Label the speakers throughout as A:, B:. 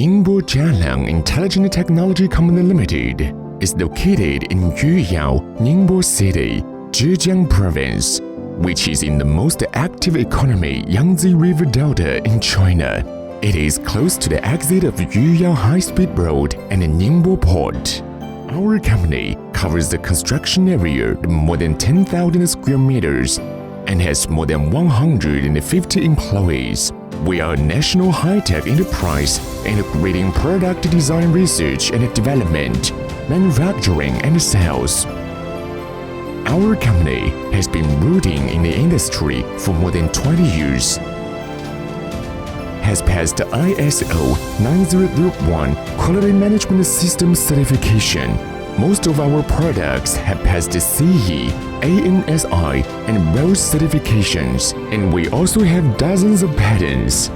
A: Ningbo JALU Intelligent Technology Company Limited is located in Yuyao, Ningbo City, Zhejiang Province, which is in the most active economy Yangtze River Delta in China. It is close to the exit of Yuyao High-Speed Road and the Ningbo Port. Our company covers the construction area of more than 10,000 square meters and has more than 150 employees. We are a national high-tech enterprise integrating product design, research and development, manufacturing and sales. Our company has been rooting in the industry for more than 20 years, has passed ISO 9001 Quality Management System certification. Most of our products have passed CE, ANSI, and ROSE certifications, and we also have dozens of patents.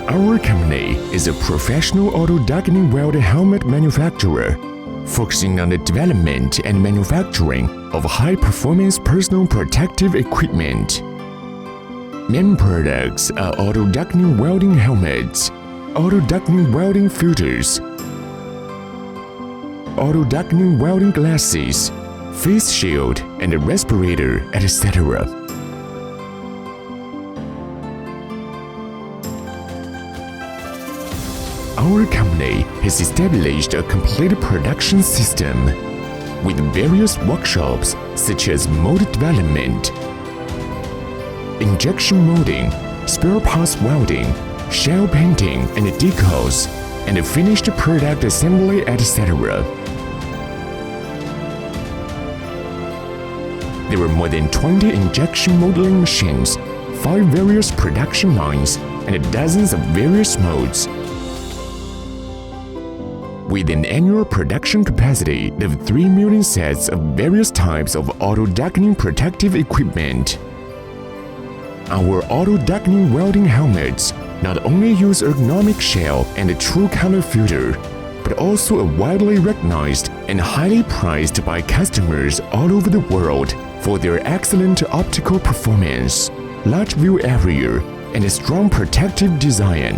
A: Our company is a professional auto-darkening weld helmet manufacturer, focusing on the development and manufacturing of high-performance personal protective equipment. Main products are auto-darkening welding helmets, auto-darkening welding filters, auto-darkening welding glasses, face shield and a respirator, etc. Our company has established a complete production system with various workshops such as mold development, injection molding, spare parts welding, shell painting and decals, and finished product assembly, etc. There are more than 20 injection molding machines, 5 various production lines, and dozens of various molds. With an annual production capacity of 3 million sets of various types of auto-darkening protective equipment. Our auto-darkening welding helmets not only use ergonomic shell and a true color filter, but also are widely recognized and highly prized by customers all over the world for their excellent optical performance, large view area, and a strong protective design.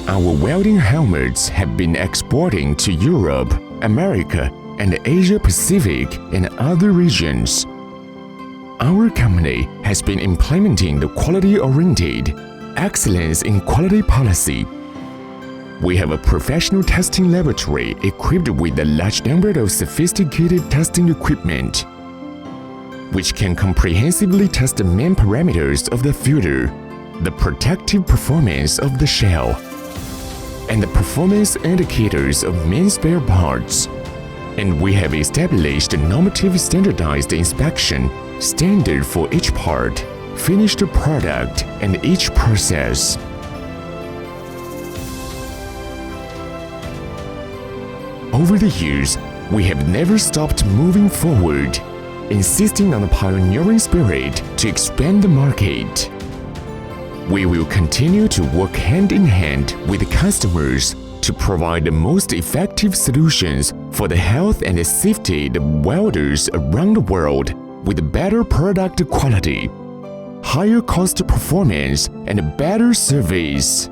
A: Our welding helmets have been exporting to Europe, America, and Asia Pacific and other regions. Our company has been implementing the quality-oriented, excellence in quality policy. We have a professional testing laboratory equipped with a large number of sophisticated testing equipment, which can comprehensively test the main parameters of the filter, the protective performance of the shell, and the performance indicators of main spare parts. And we have established a normative standardized inspection standard for each part, finished product, and each process. Over the years, we have never stopped moving forward, insisting on a pioneering spirit to expand the market. We will continue to work hand in hand with customers to provide the most effective solutions for the health and the safety of welders around the world with better product quality, higher cost performance, and better service.